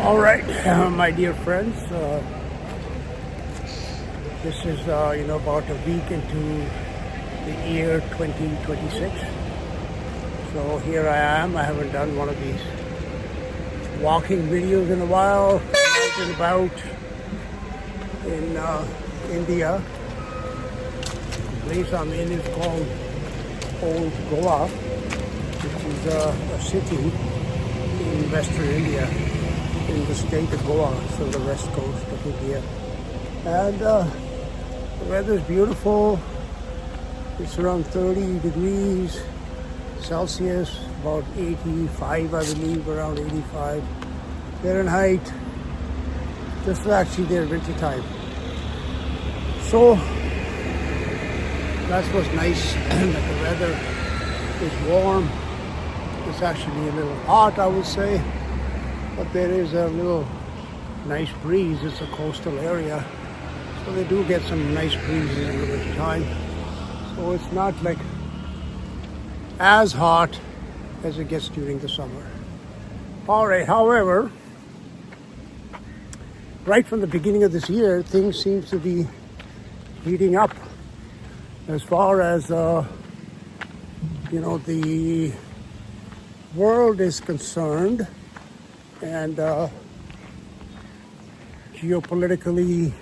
All right, my dear friends, this is about a week into the year 2026. So here I am. I haven't done one of these walking videos in a while. Out and about in India. The place I'm in is called Old Goa, which is a city in Western India, in the state of Goa, so the west coast of India. And the weather is beautiful. It's around 30 degrees Celsius, about 85, I believe, around 85 Fahrenheit. This is actually their winter time. So that's what's nice, that the weather is warm. It's actually a little hot, I would say, but there is a little nice breeze. It's a coastal area, so they do get some nice breezes in the winter time. So it's not like as hot as it gets during the summer. All right, however, right from the beginning of this year, things seem to be heating up as far as the world is concerned, and geopolitically,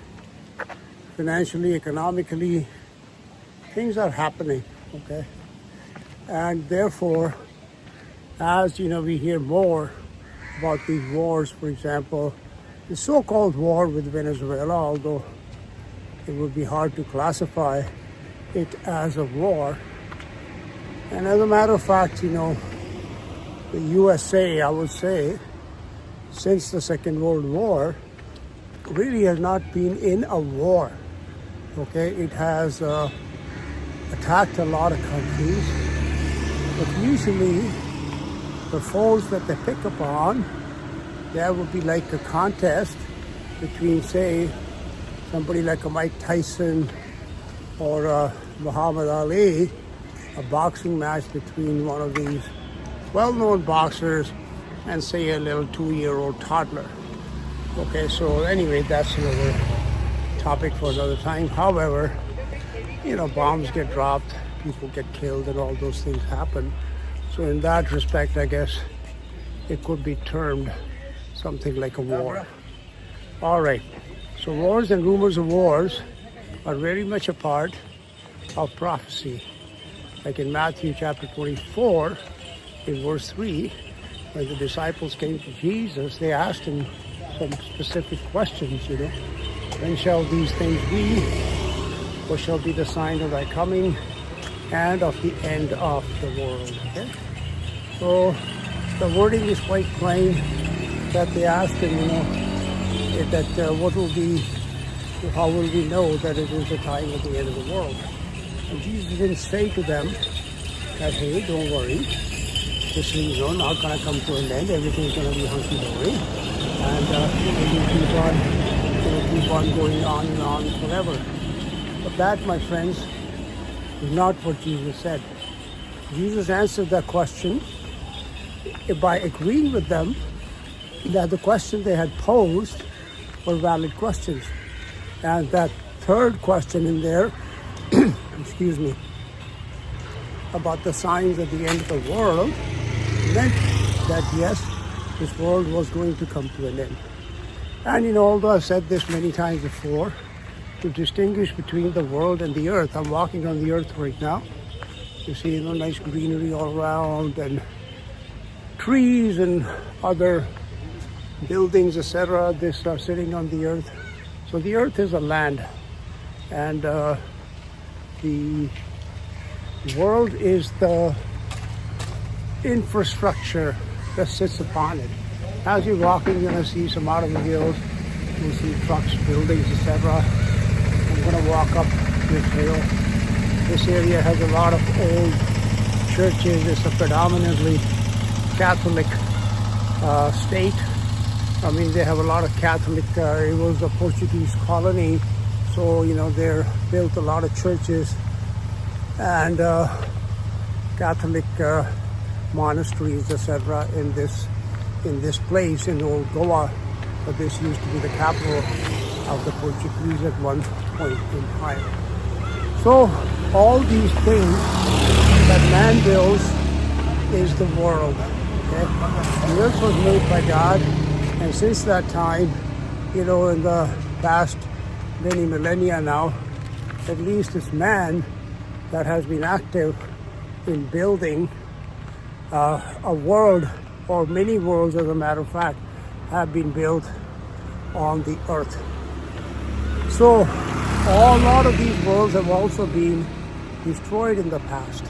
financially, economically, things are happening, okay? And therefore, as we hear more about these wars, for example, the so-called war with Venezuela, although it would be hard to classify it as a war. And as a matter of fact, the USA, I would say, since the Second World War, really has not been in a war. Okay, it has attacked a lot of countries, but usually the foes that they pick upon, there would be like a contest between, say, somebody like a Mike Tyson or Muhammad Ali, a boxing match between one of these well-known boxers and, say, a little 2-year-old toddler. Okay, so anyway, that's another topic for another time. However, bombs get dropped, people get killed, and all those things happen. So in that respect, I guess it could be termed something like a war. All right, so wars and rumors of wars are very much a part of prophecy. Like in Matthew chapter 24, in verse 3, when the disciples came to Jesus, they asked him some specific questions, When shall these things be? What shall be the sign of thy coming and of the end of the world? Okay? So the wording is quite plain, that they asked him, what will be, how will we know that it is the time of the end of the world? And Jesus didn't say to them that, hey, don't worry, this is not going to come to an end, everything's going to be hunky-dory, and we keep on going on and on forever. But that, my friends, is not what Jesus said. Jesus answered that question by agreeing with them that the questions they had posed were valid questions. And that third question in there, excuse me, about the signs at the end of the world, meant that yes, this world was going to come to an end. And although I've said this many times before, to distinguish between the world and the earth, I'm walking on the earth right now. You see, nice greenery all around, and trees and other buildings, etc. This are sitting on the earth. So the earth is a land, and the world is the infrastructure that sits upon it. As you're walking, you're going to see some automobiles, you'll see trucks, buildings, etc. I'm going to walk up this hill. This area has a lot of old churches. It's a predominantly Catholic state. I mean, they have a lot of Catholic, it was a Portuguese colony, so, they built a lot of churches and Catholic monasteries, etc. in this place in Old Goa. but this used to be the capital of the Portuguese at one point in time. So all these things that man builds is the world. Okay? The earth was made by God, and since that time, in the past many millennia now, at least it's man that has been active in building a world, or many worlds as a matter of fact, have been built on the earth. So a lot of these worlds have also been destroyed in the past.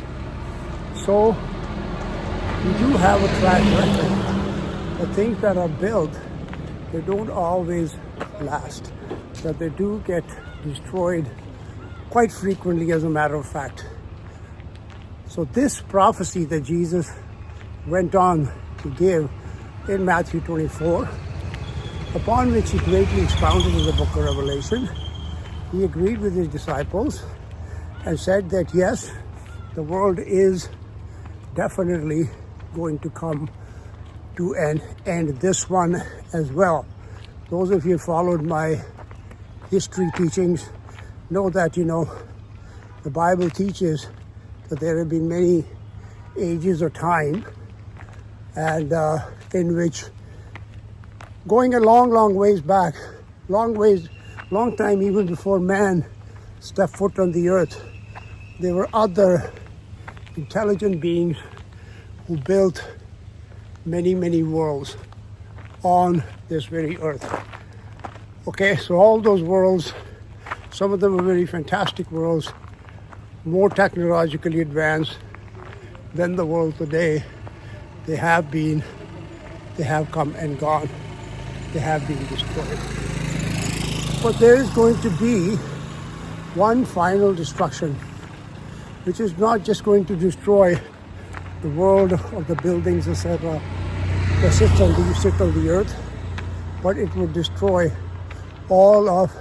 So we do have a track record. The things that are built, they don't always last, that they do get destroyed quite frequently as a matter of fact. So this prophecy that Jesus went on to give in Matthew 24, upon which he greatly expounded in the book of Revelation, he agreed with his disciples and said that yes, the world is definitely going to come to an end, this one as well. Those of you who followed my history teachings know that, the Bible teaches that there have been many ages or time, and in which, going a long ways back, long time even before man stepped foot on the earth, there were other intelligent beings who built many worlds on this very earth. Okay, so all those worlds, some of them are very fantastic worlds, more technologically advanced than the world today. They have come and gone. They have been destroyed. But there is going to be one final destruction, which is not just going to destroy the world of the buildings, etc., that sit on the earth, but it will destroy all of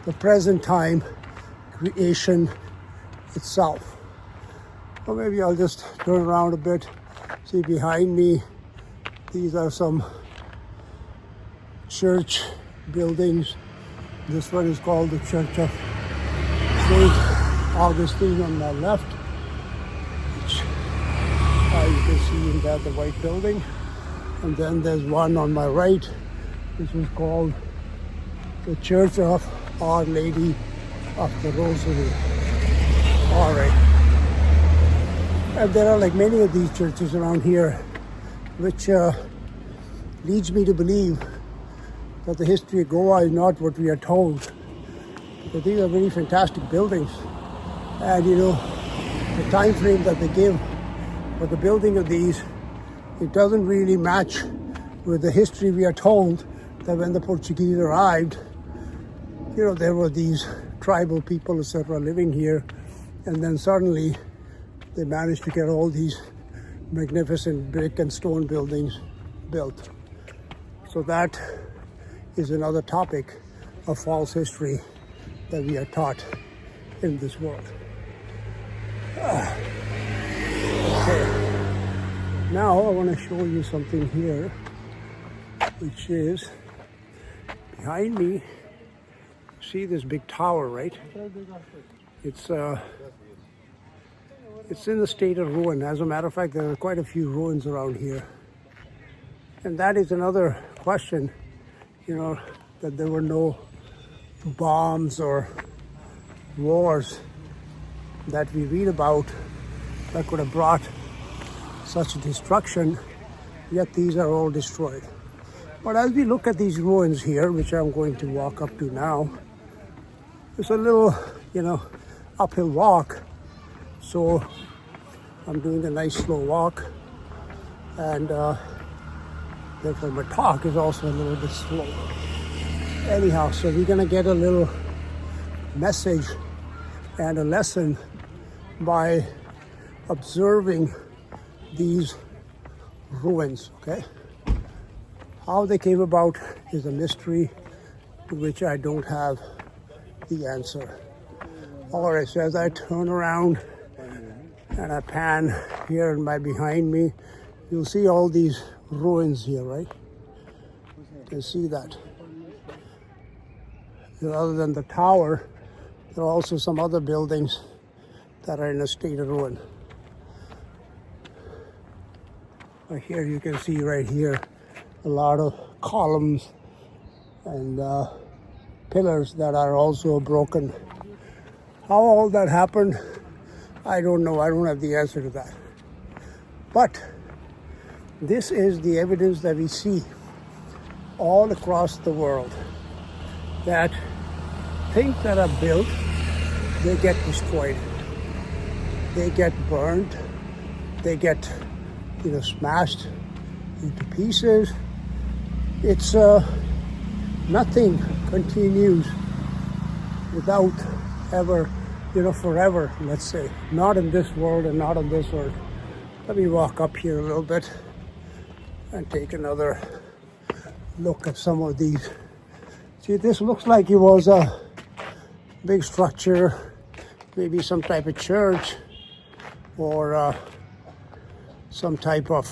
the present time creation itself. Or maybe I'll just turn around a bit. See behind me, these are some church buildings. This one is called the Church of St. Augustine on my left, which you can see in that, the white building. And then there's one on my right, which is called the Church of Our Lady of the Rosary. All right. And there are like many of these churches around here, which leads me to believe that the history of Goa is not what we are told. But these are very fantastic buildings. And the time frame that they give for the building of these, it doesn't really match with the history we are told that when the Portuguese arrived, there were these tribal people, etc., living here, and then suddenly they managed to get all these magnificent brick and stone buildings built. So that is another topic of false history that we are taught in this world. Okay. Now I want to show you something here, which is behind me. See this big tower, right? It's in the state of ruin. As a matter of fact, there are quite a few ruins around here. And that is another question, that there were no bombs or wars that we read about that could have brought such destruction, yet these are all destroyed. But as we look at these ruins here, which I'm going to walk up to now, it's a little, uphill walk. So I'm doing a nice slow walk, and therefore my talk is also a little bit slow. Anyhow, so we're gonna get a little message and a lesson by observing these ruins, okay? How they came about is a mystery to which I don't have the answer. All right, so as I turn around and I pan here behind me, you'll see all these ruins here, right? You can see that. Other than the tower, there are also some other buildings that are in a state of ruin. Here you can see right here a lot of columns and pillars that are also broken. How all that happened, I don't know. I don't have the answer to that. But this is the evidence that we see all across the world, that things that are built, they get destroyed. They get burned. They get, smashed into pieces. It's nothing continues without ever, forever, let's say. Not in this world and not in this world. Let me walk up here a little bit and take another look at some of these. See, this looks like it was a big structure, maybe some type of church or some type of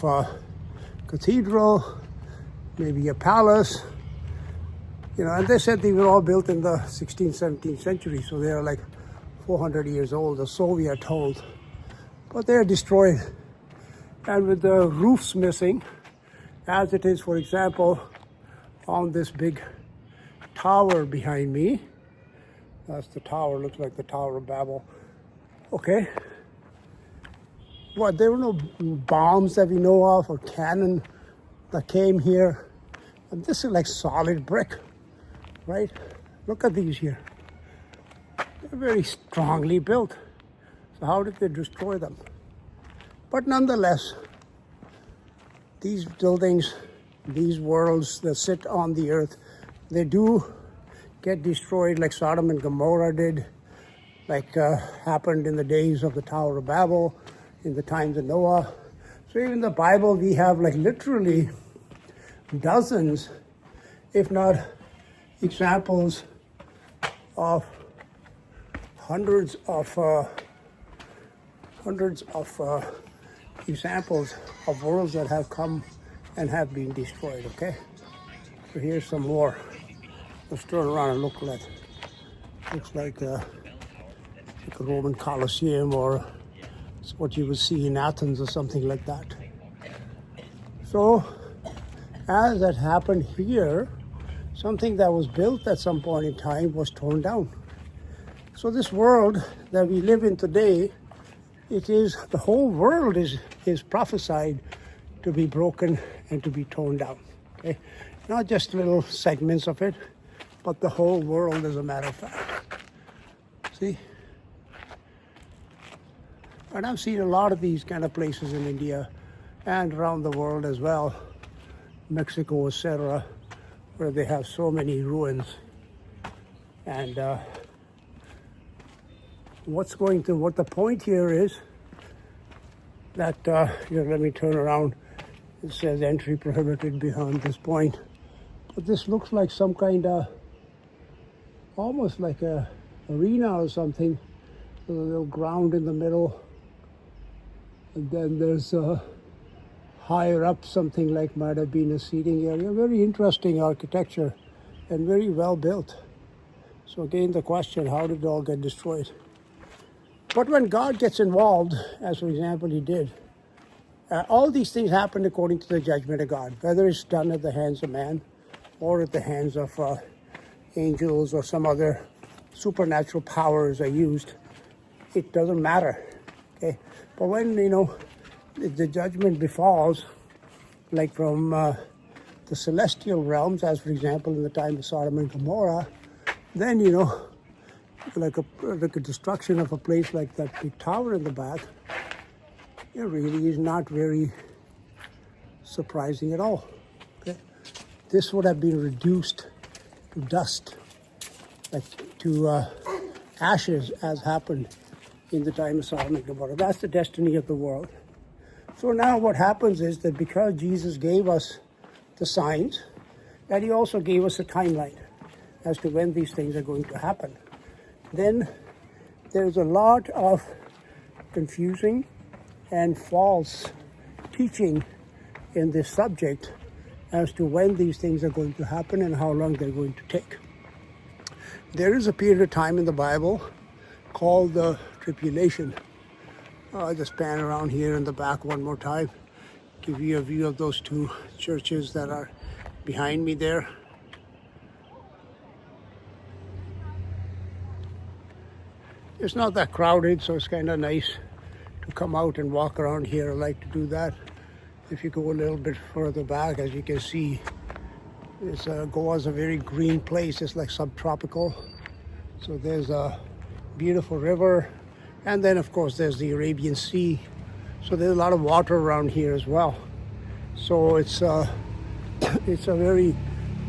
cathedral, maybe a palace. And they said they were all built in the 16th, 17th century, so they are like 400 years old, or so we are told. But they are destroyed. And with the roofs missing, as it is, for example, on this big tower behind me. That's the tower, looks like the Tower of Babel. Okay. What, there were no bombs that we know of or cannon that came here. And this is like solid brick, right? Look at these here. They're very strongly built. So how did they destroy them? But nonetheless, these buildings, these worlds that sit on the earth, they do get destroyed like Sodom and Gomorrah did, like happened in the days of the Tower of Babel, in the times of Noah. So even in the Bible, we have like literally dozens, if not examples of hundreds of examples of worlds that have come and have been destroyed, okay? So here's some more. Let's turn around and look at it. Looks like a Roman Colosseum, or it's what you would see in Athens or something like that. So as that happened here, something that was built at some point in time was torn down. So this world that we live in today, the whole world is prophesied to be broken and to be torn down. Okay, not just little segments of it, but the whole world, as a matter of fact. See? And I've seen a lot of these kind of places in India and around the world as well, Mexico, etc., where they have so many ruins. And what the point here is that, let me turn around. It says entry prohibited beyond this point. But this looks like some kind of, almost like a arena or something, with a little ground in the middle. And then there's higher up something like might have been a seating area. Very interesting architecture and very well built. So again, the question, how did it all get destroyed? But when God gets involved, as for example he did, all these things happen according to the judgment of God, whether it's done at the hands of man or at the hands of angels or some other supernatural powers are used. It doesn't matter, okay? But when, the judgment befalls, like from the celestial realms, as for example in the time of Sodom and Gomorrah, then, like a destruction of a place like that big tower in the back, it really is not very surprising at all. Okay? This would have been reduced to dust, like to ashes, as happened in the time of Sodom and Gomorrah. That's the destiny of the world. So now what happens is that because Jesus gave us the signs, that he also gave us a timeline as to when these things are going to happen. Then there's a lot of confusing and false teaching in this subject, as to when these things are going to happen and how long they're going to take. There is a period of time in the Bible called the tribulation. I'll just pan around here in the back one more time, give you a view of those two churches that are behind me there. It's not that crowded, so it's kind of nice to come out and walk around here. I like to do that. If you go a little bit further back, as you can see, Goa's a very green place. It's like subtropical. So there's a beautiful river, and then of course there's the Arabian Sea. So there's a lot of water around here as well. So it's a very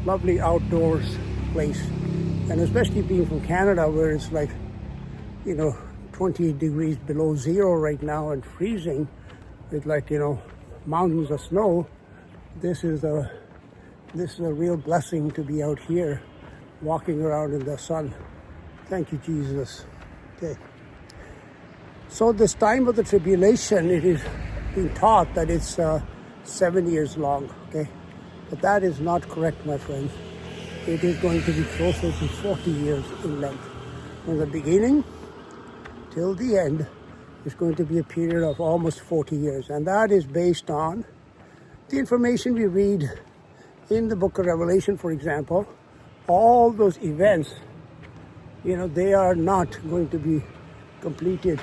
lovely outdoors place, and especially being from Canada, where it's like 20 degrees below zero right now and freezing with mountains of snow. This is a real blessing to be out here walking around in the sun. Thank you, Jesus. Okay. So this time of the tribulation, it is being taught that it's 7 years long, okay? But that is not correct, my friends. It is going to be closer to 40 years in length. From the beginning till the end is going to be a period of almost 40 years. And that is based on the information we read in the book of Revelation, for example. All those events, they are not going to be completed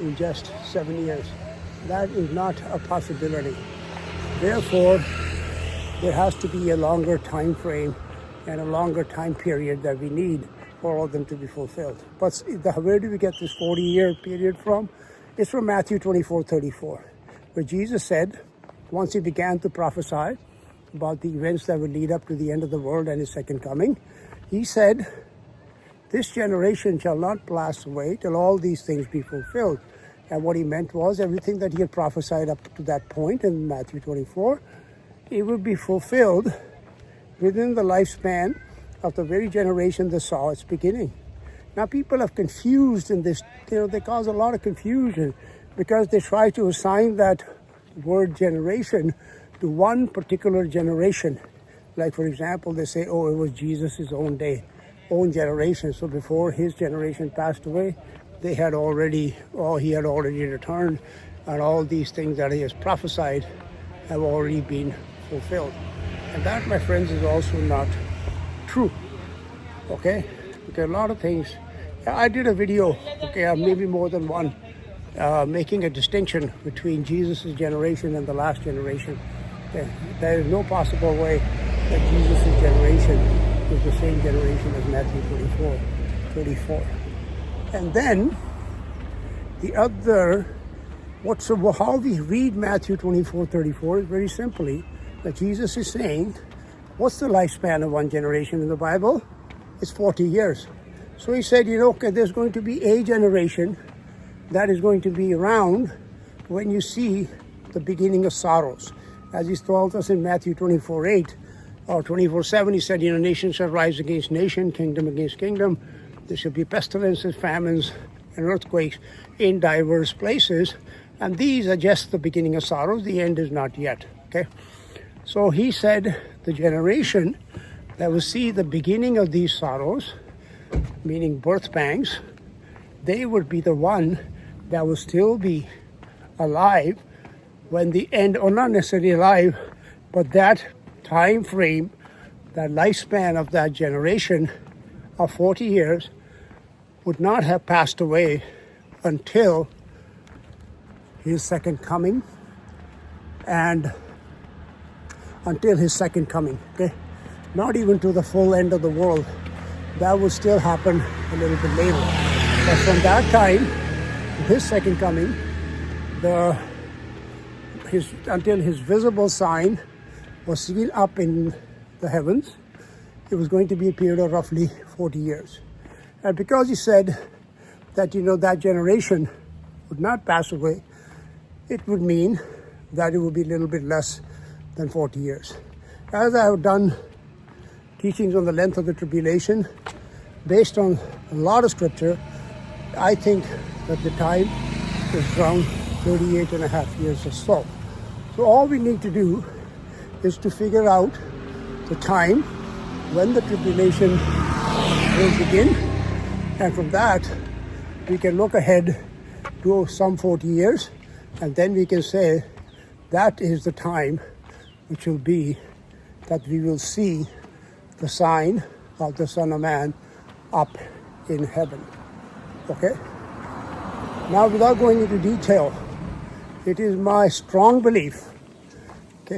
in just 7 years. That is not a possibility. Therefore, there has to be a longer time frame and a longer time period that we need for all of them to be fulfilled. But where do we get this 40-year period from? It's from Matthew 24:34, where Jesus said, once he began to prophesy about the events that would lead up to the end of the world and his second coming, he said, this generation shall not pass away till all these things be fulfilled. And what he meant was everything that he had prophesied up to that point in Matthew 24, it would be fulfilled within the lifespan of the very generation that saw its beginning. Now people are confused in this, they cause a lot of confusion because they try to assign that word generation to one particular generation. Like for example, they say, oh, it was Jesus' own generation. So before his generation passed away, he had already returned, and all these things that he has prophesied have already been fulfilled. And that, my friends, is also not true, okay? Because a lot of things, I did a video, okay, maybe more than one, making a distinction between Jesus' generation and the last generation. Okay? There is no possible way that Jesus' generation is the same generation as Matthew 24:34. And then, the other, how we read Matthew 24:34 is very simply that Jesus is saying, what's the lifespan of one generation in the Bible? It's 40 years. So he said, there's going to be a generation that is going to be around when you see the beginning of sorrows. As he told us in Matthew 24:8 or 24:7, he said, nation shall rise against nation, kingdom against kingdom. There shall be pestilences, famines, and earthquakes in diverse places. And these are just the beginning of sorrows. The end is not yet, okay? So he said the generation that will see the beginning of these sorrows, meaning birth pangs, they would be the one that will still be alive when the end, or not necessarily alive, but that time frame, that lifespan of that generation of 40 years would not have passed away until his second coming, and until his second coming, okay? Not even to the full end of the world. That will still happen a little bit later. But from that time, his second coming, until his visible sign was seen up in the heavens, it was going to be a period of roughly 40 years. And because he said that, that generation would not pass away, it would mean that it would be a little bit less than 40 years. As I have done teachings on the length of the tribulation, based on a lot of scripture, I think that the time is around 38 and a half years or so. So all we need to do is to figure out the time when the tribulation will begin, and from that we can look ahead to some 40 years, and then we can say that is the time which will be that we will see the sign of the Son of Man up in heaven. Okay? Now, without going into detail, it is my strong belief,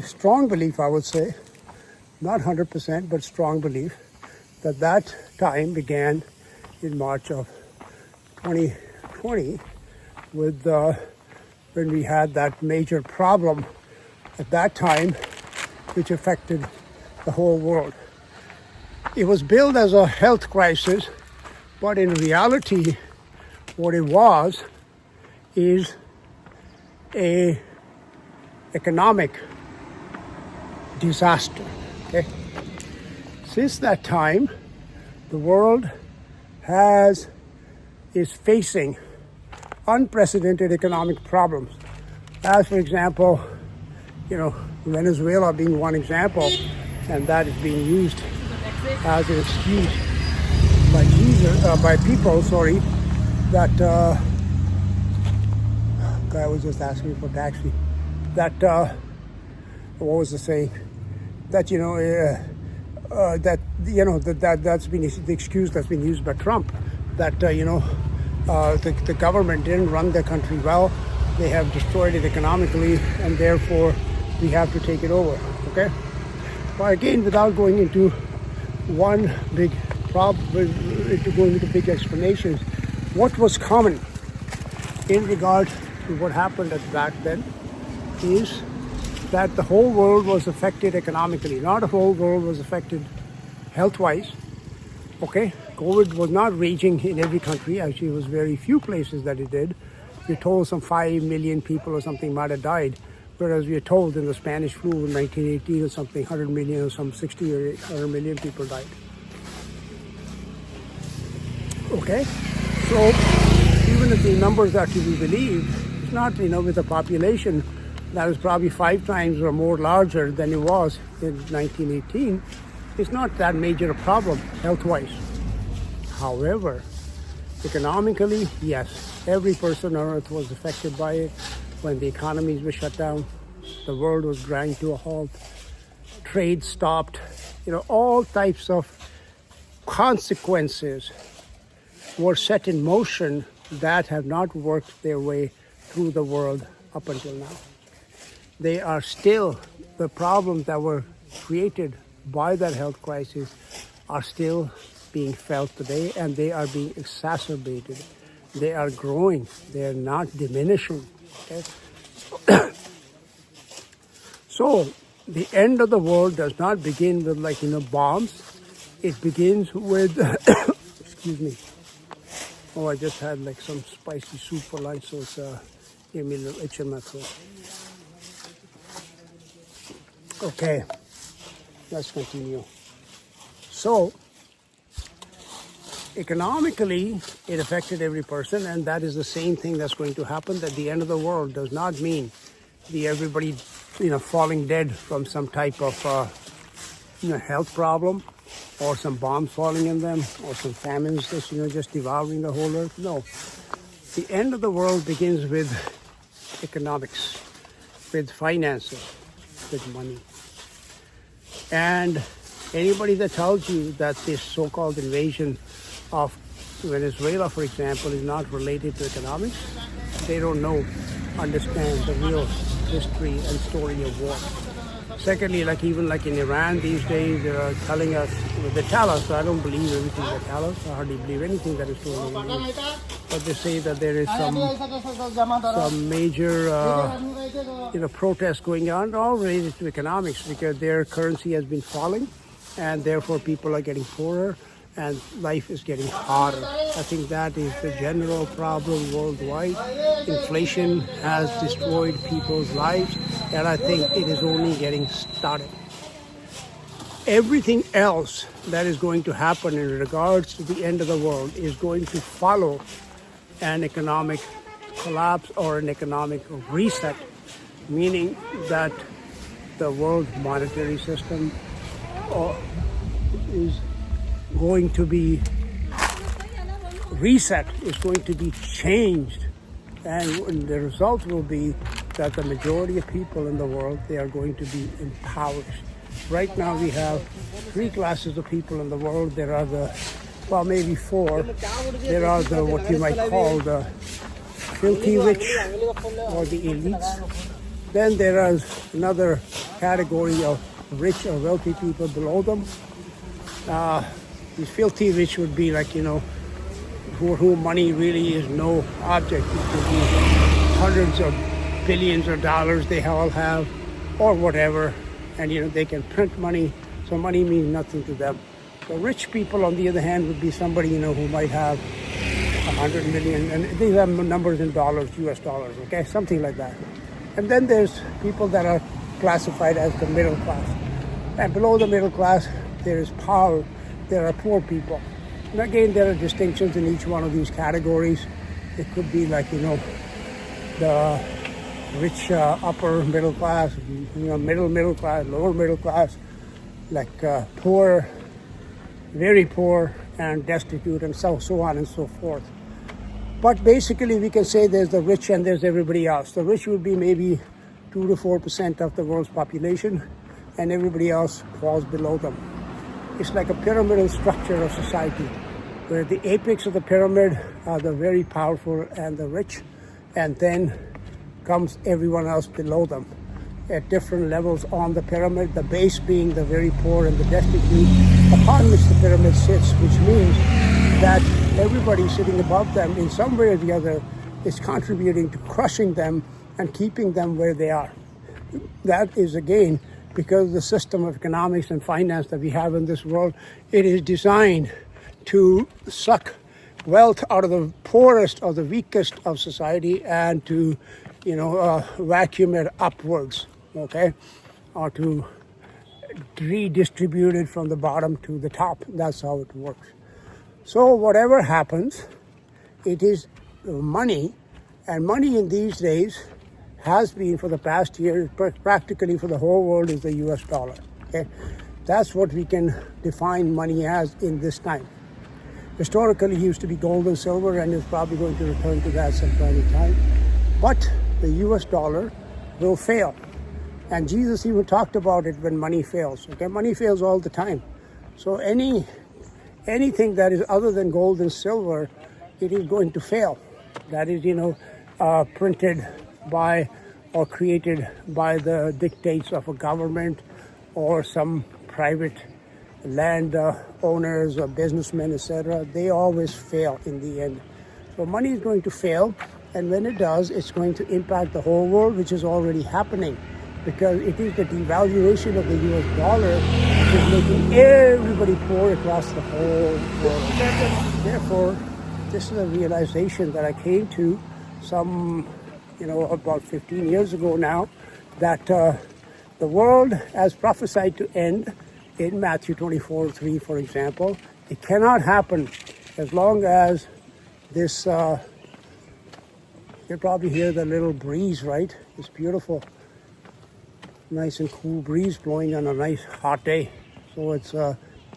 strong belief I would say, not 100%, but strong belief, that time began in March of 2020 with when we had that major problem at that time, which affected the whole world. It was billed as a health crisis, but in reality, what it was is a economic disaster. Okay? Since that time, the world is facing unprecedented economic problems. As for example, Venezuela being one example, and that is being used as an excuse by people, that guy was just asking for taxi. That what was the saying? That that's been the excuse that's been used by Trump. That the government didn't run their country well. They have destroyed it economically, and therefore we have to take it over. Okay. But again, without going into one big problem, going into big explanations, what was common in regard to what happened back then is that the whole world was affected economically. Not the whole world was affected health-wise. Okay, COVID was not raging in every country. Actually, it was very few places that it did. We're told some 5 million people or something might have died, whereas we are told in the Spanish flu in 1918 or something, 100 million or some 60 or 100 million people died. Okay, so even if the numbers are to be believed, it's not, with a population that is probably 5 times or more larger than it was in 1918, it's not that major a problem health-wise. However, economically, yes, every person on earth was affected by it. When the economies were shut down, the world was grind to a halt, trade stopped, all types of consequences were set in motion that have not worked their way through the world up until now. They are still, the problems that were created by that health crisis are still being felt today, and they are being exacerbated. They are growing. They are not diminishing. Okay? So the end of the world does not begin with bombs. It begins with excuse me. Oh, I just had some spicy soup for lunch, so it's gave me a little itch in my throat. Okay, let's continue. So, economically, it affected every person, and that is the same thing that's going to happen. That the end of the world does not mean everybody, falling dead from some type of, health problem, or some bombs falling in them, or some famines just devouring the whole earth. No, the end of the world begins with economics, with finances, with money. And anybody that tells you that this so-called invasion of Venezuela, for example, is not related to economics, they don't understand the real history and story of war. Secondly, even in Iran these days, they tell us, I don't believe everything they tell us, I hardly believe anything that is told in the news, but they say that there is some major protests going on, all related to economics, because their currency has been falling, and therefore people are getting poorer, and life is getting harder. I think that is the general problem worldwide. Inflation has destroyed people's lives, and I think it is only getting started. Everything else that is going to happen in regards to the end of the world is going to follow an economic collapse or an economic reset, meaning that the world monetary system is going to be reset, is going to be changed, and the result will be that the majority of people in the world, they are going to be impoverished. Right now we have three classes of people in the world. There are maybe four. There are what you might call the filthy rich or the elites. Then there is another category of rich or wealthy people below them. These filthy rich would be like, for whom money really is no object. It could be hundreds of billions of dollars they all have, or whatever, and they can print money, so money means nothing to them. The rich people, on the other hand, would be somebody who might have 100 million, and these are numbers in dollars, US dollars, okay, something like that. And then there's people that are classified as the middle class, and below the middle class there is power. There are poor people. And again, there are distinctions in each one of these categories. It could be like, the rich upper middle class, middle class, lower middle class, like poor, very poor, and destitute, and so on and so forth. But basically, we can say there's the rich and there's everybody else. The rich would be maybe 2 to 4% of the world's population, and everybody else falls below them. It's like a pyramidal structure of society, where the apex of the pyramid are the very powerful and the rich, and then comes everyone else below them at different levels on the pyramid, the base being the very poor and the destitute, upon which the pyramid sits, which means that everybody sitting above them in some way or the other is contributing to crushing them and keeping them where they are. That is, again, because the system of economics and finance that we have in this world, it is designed to suck wealth out of the poorest or the weakest of society and to vacuum it upwards, okay, or to redistribute it from the bottom to the top. That's how it works. So whatever happens, it is money, and money in these days has been for the past year, practically for the whole world, is the US dollar, okay. That's what we can define money as in this time. Historically, it used to be gold and silver, and it's probably going to return to that sometime in time. But the US dollar will fail. And Jesus even talked about it when money fails. Okay, money fails all the time. So anything that is other than gold and silver, it is going to fail. That is, printed by or created by the dictates of a government or some private land owners or businessmen, etc. They always fail in the end. So money is going to fail, and when it does, it's going to impact the whole world, which is already happening, because it is the devaluation of the US dollar which is making everybody poor across the whole world. Therefore, this is a realization that I came to about 15 years ago now, that the world, as prophesied to end in Matthew 24:3, for example, it cannot happen as long as this, you probably hear the little breeze, right? It's beautiful. Nice and cool breeze blowing on a nice hot day. So it's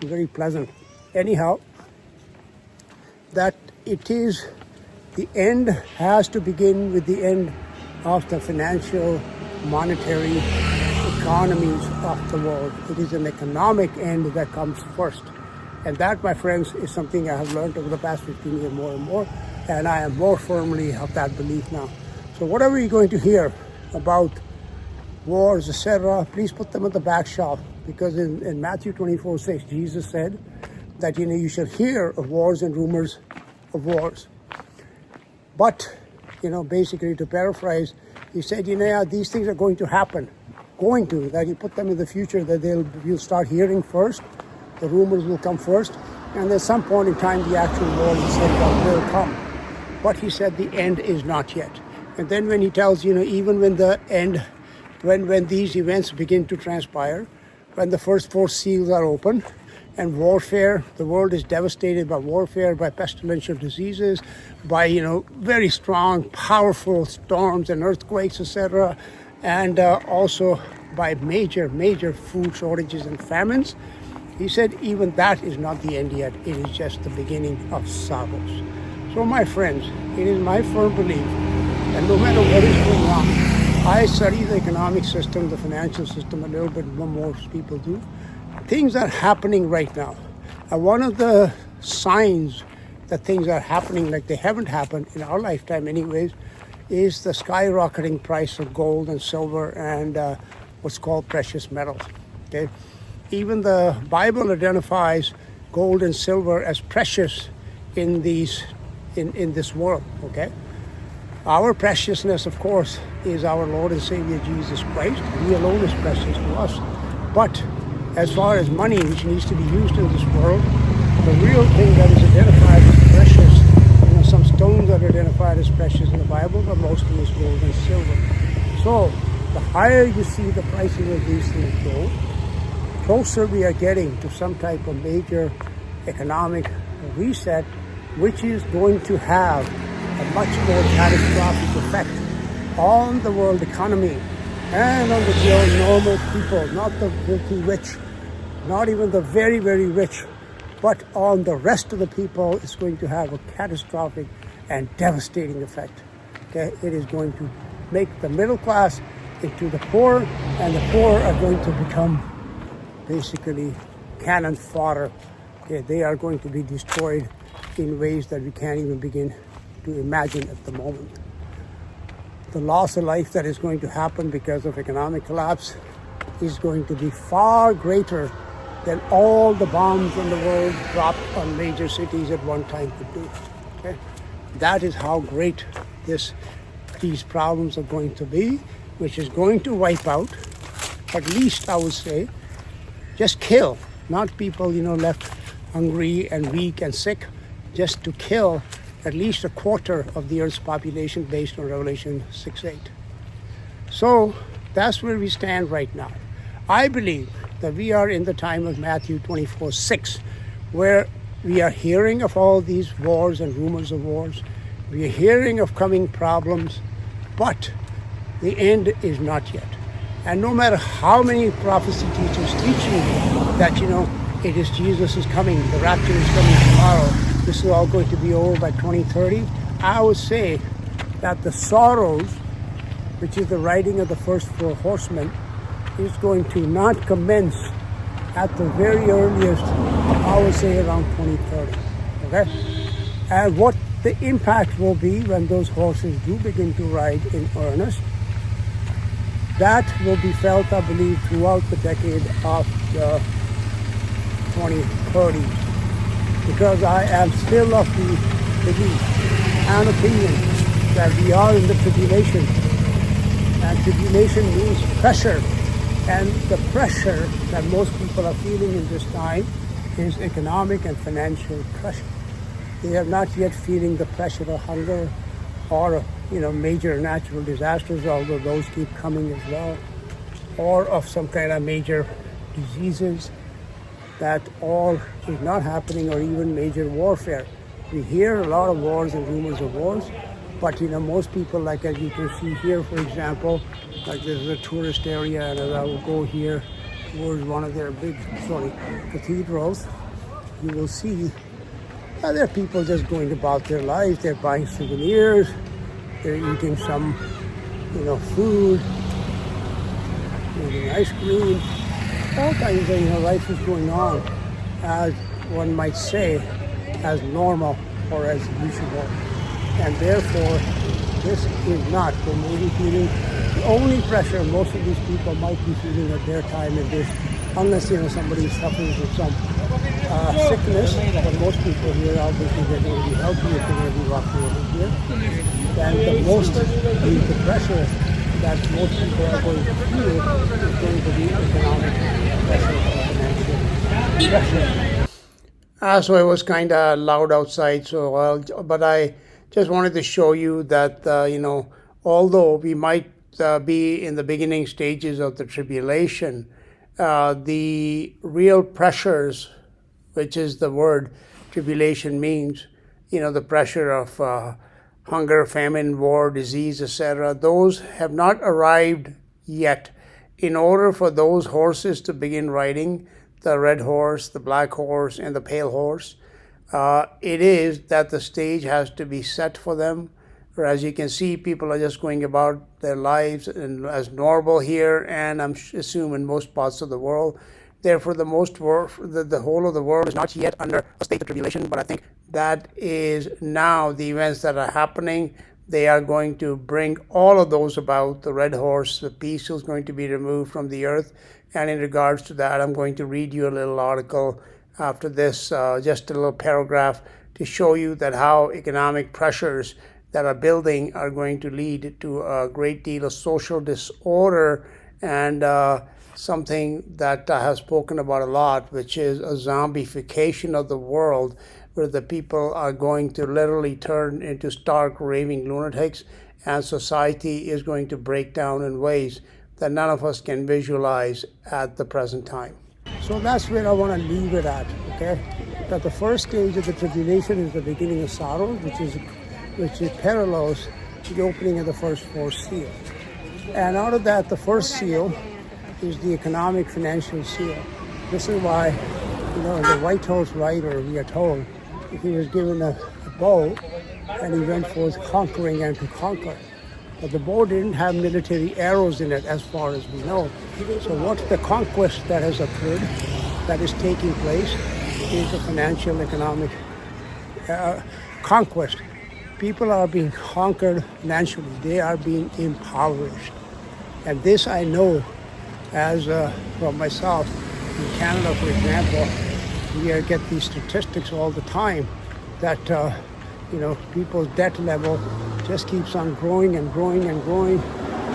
very pleasant. Anyhow, that it is, the end has to begin with the end of the financial, monetary economies of the world. It is an economic end that comes first. And that, my friends, is something I have learned over the past 15 years more and more. And I am more firmly of that belief now. So whatever you're going to hear about wars, etc., please put them on the back shelf, because in Matthew 24:6, Jesus said that you should hear of wars and rumors of wars. But basically, to paraphrase, he said, these things are going to happen. That you put them in the future, that you'll start hearing first, the rumors will come first, and at some point in time the actual war, he said, will come. But he said the end is not yet. And then when he tells, even when the end, when these events begin to transpire, when the first four seals are open, and warfare, the world is devastated by warfare, by pestilential diseases, by very strong, powerful storms and earthquakes, etc., and also by major food shortages and famines, he said even that is not the end yet. It is just the beginning of sorrows. So my friends, it is my firm belief that no matter what is going on, I study the economic system, the financial system a little bit more most people do. Things are happening right now. And one of the signs that things are happening like they haven't happened in our lifetime anyways is the skyrocketing price of gold and silver and what's called precious metals. Okay, even the Bible identifies gold and silver as precious in this world. Okay, our preciousness, of course, is our Lord and Savior Jesus Christ. He alone is precious to us. But as far as money, which needs to be used in this world, the real thing that is identified as precious, some stones are identified as precious in the Bible, but mostly is gold and silver. So the higher you see the pricing of these things go, closer we are getting to some type of major economic reset, which is going to have a much more catastrophic effect on the world economy and on the normal people, not the filthy rich, not even the very, very rich, but on the rest of the people. It's going to have a catastrophic and devastating effect. Okay, it is going to make the middle class into the poor, and the poor are going to become basically cannon fodder. Okay, they are going to be destroyed in ways that we can't even begin to imagine at the moment. The loss of life that is going to happen because of economic collapse is going to be far greater than all the bombs in the world dropped on major cities at one time could do. Okay? That is how great these problems are going to be, which is going to wipe out, at least I would say, just kill, not people, left hungry and weak and sick, just to kill at least a quarter of the Earth's population based on Revelation 6:8. So that's where we stand right now. I believe that we are in the time of Matthew 24:6, where we are hearing of all these wars and rumors of wars. We are hearing of coming problems, but the end is not yet. And no matter how many prophecy teachers teach you that, it is Jesus is coming, the rapture is coming tomorrow, this is all going to be over by 2030, I would say that the sorrows, which is the riding of the first four horsemen, is going to not commence at the very earliest, I would say around 2030. Okay? And what the impact will be when those horses do begin to ride in earnest, that will be felt, I believe, throughout the decade of the 2030s. Because I am still of the belief and opinion that we are in the tribulation. And tribulation means pressure. And the pressure that most people are feeling in this time is economic and financial pressure. They are not yet feeling the pressure of hunger or major natural disasters, although those keep coming as well, or of some kind of major diseases. That all is not happening, or even major warfare. We hear a lot of wars and rumors of wars, but most people, like as you can see here, for example, like there's a tourist area, and as I will go here towards one of their big, cathedrals, you will see there are people just going about their lives. They're buying souvenirs, they're eating some, food, eating ice cream, all kinds of, life is going on, as one might say, as normal or as usual. And therefore, this is not the movie feeling. The only pressure most of these people might be feeling at their time in this, unless somebody suffers with some sickness. But most people here, obviously, they're going to be healthy if they're going to be walking over here. And the pressure that most people are going to feel is going to be economic pressure or financial pressure. So it was kind of loud outside, but I just wanted to show you that, although we might be in the beginning stages of the tribulation, the real pressures, which is the word tribulation means, the pressure of hunger, famine, war, disease, etc., those have not arrived yet in order for those horses to begin riding, the red horse, the black horse, and the pale horse, it is that the stage has to be set for them. Or as you can see, people are just going about their lives and as normal here, and I'm assuming in most parts of the world. Therefore, the whole of the world is not yet under a state of tribulation, but I think that is now the events that are happening. They are going to bring all of those about. The red horse, the beast is going to be removed from the earth. And in regards to that, I'm going to read you a little article after this, just a little paragraph to show you that how economic pressures that are building are going to lead to a great deal of social disorder and something that I have spoken about a lot, which is a zombification of the world, where the people are going to literally turn into stark raving lunatics, and society is going to break down in ways that none of us can visualize at the present time. So that's where I want to leave it at, okay? That the first stage of the tribulation is the beginning of sorrows, which parallels the opening of the first four seals. And out of that, the first seal is the economic financial seal. This is why, the White Horse Rider, we are told, he was given a bow and he went forth conquering and to conquer. But the bow didn't have military arrows in it as far as we know. So what's the conquest that has occurred, that is taking place, is the financial economic conquest. People are being conquered financially. They are being impoverished. And this I know as from myself. In Canada, for example, we get these statistics all the time that people's debt level just keeps on growing and growing and growing.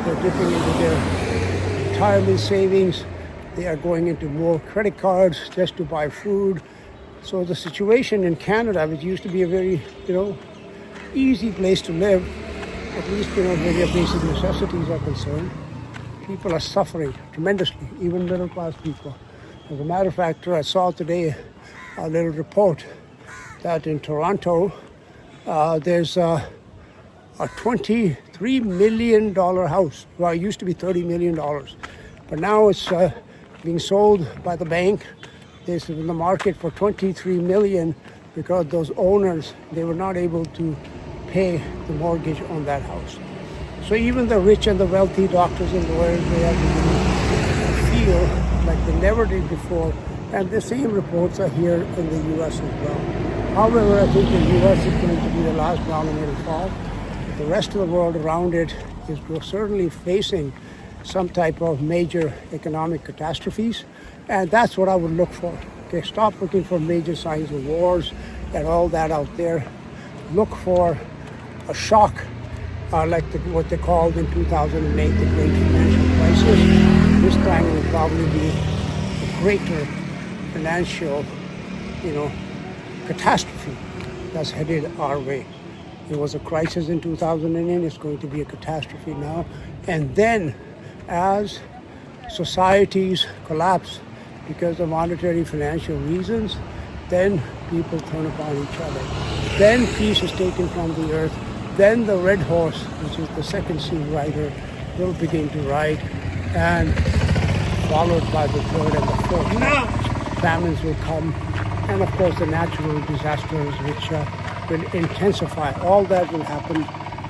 They're dipping into their retirement savings. They are going into more credit cards just to buy food. So the situation in Canada, which used to be a very, easy place to live, at least, where their basic necessities are concerned, people are suffering tremendously, even middle class people. As a matter of fact, I saw today a little report that in Toronto, there's a $23 million house. Well, it used to be $30 million, but now it's being sold by the bank. This is in the market for $23 million because those owners, they were not able to pay the mortgage on that house. So even the rich and the wealthy doctors and lawyers, they have to feel like they never did before. And the same reports are here in the U.S. as well. However, I think the U.S. is going to be the last domino to fall. The rest of the world around it is certainly facing some type of major economic catastrophes. And that's what I would look for. Okay, stop looking for major signs of wars and all that out there. Look for a shock, like what they called in 2008 the Great Financial Crisis. This time will probably be a greater financial, catastrophe that's headed our way. It was a crisis in 2008. It's going to be a catastrophe now. And then, as societies collapse because of monetary financial reasons, then people turn upon each other. Then peace is taken from the earth. Then the red horse, which is the second seal rider, will begin to ride, and followed by the third and the fourth. Famines will come, and of course the natural disasters which will intensify. All that will happen,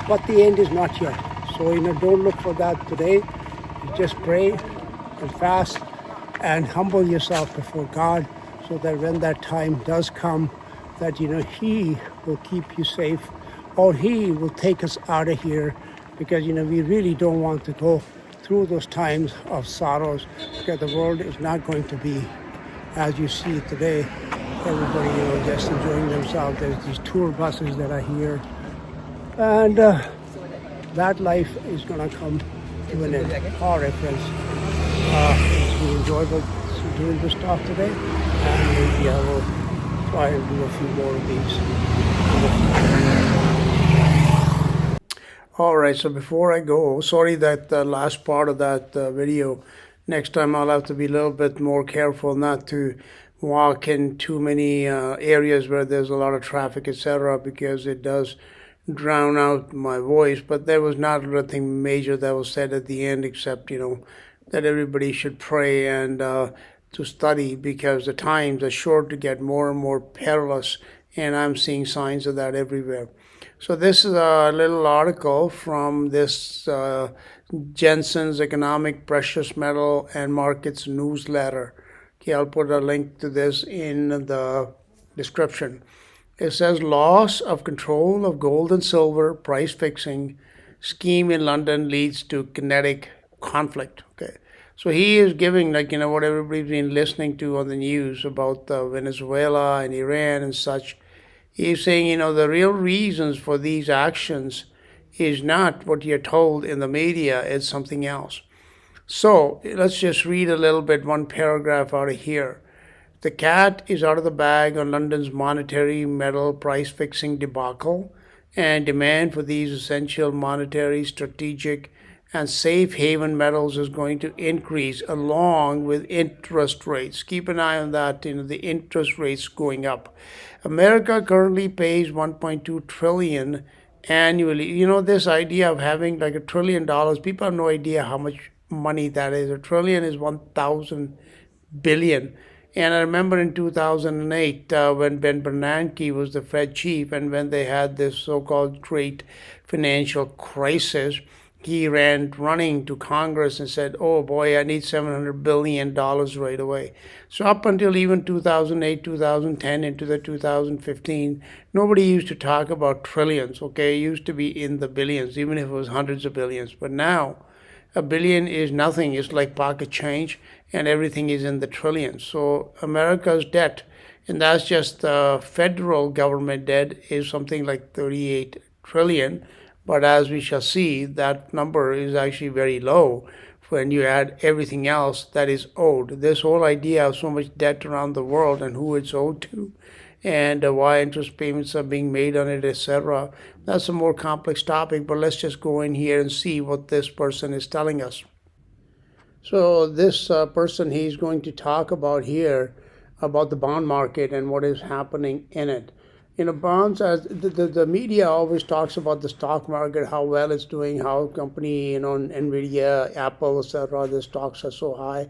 but the end is not yet. So don't look for that today. You just pray and fast and humble yourself before God, so that when that time does come, that He will keep you safe, or He will take us out of here, because we really don't want to go through those times of sorrows, because the world is not going to be as you see it today. Everybody just enjoying themselves. There's these tour buses that are here, and that life is going to come to an end. All right, friends, it's been enjoyable doing this talk today, and maybe I will try and do a few more of these. All right, so before I go, sorry that the last part of that video. Next time I'll have to be a little bit more careful not to walk in too many areas where there's a lot of traffic, etc., because it does drown out my voice. But there was not anything major that was said at the end, except that everybody should pray and to study, because the times are sure to get more and more perilous, and I'm seeing signs of that everywhere. So this is a little article from this Jensen's Economic Precious Metal and Markets newsletter. Okay, I'll put a link to this in the description. It says loss of control of gold and silver price fixing scheme in London leads to kinetic conflict. Okay. So he is giving, like, what everybody's been listening to on the news about Venezuela and Iran and such. He's saying, the real reasons for these actions is not what you're told in the media, it's something else. So let's just read a little bit, one paragraph out of here. The cat is out of the bag on London's monetary metal price fixing debacle, and demand for these essential monetary, strategic, and safe haven metals is going to increase along with interest rates. Keep an eye on that, the interest rates going up. America currently pays 1.2 trillion annually. This idea of having like $1 trillion, people have no idea how much money that is. A trillion is 1,000 billion. And I remember in 2008 when Ben Bernanke was the Fed chief, and when they had this so-called great financial crisis, he ran running to Congress and said, oh boy, I need $700 billion right away. So up until even 2008, 2010, into the 2015, nobody used to talk about trillions, okay? It used to be in the billions, even if it was hundreds of billions. But now, a billion is nothing. It's like pocket change, and everything is in the trillions. So America's debt, and that's just the federal government debt, is something like 38 trillion. But as we shall see, that number is actually very low when you add everything else that is owed. This whole idea of so much debt around the world and who it's owed to, and why interest payments are being made on it, etc. That's a more complex topic, but let's just go in here and see what this person is telling us. So this person, he's going to talk about here about the bond market and what is happening in it. Bonds, as the media always talks about the stock market, how well it's doing, how company, Nvidia, Apple, etc., the stocks are so high.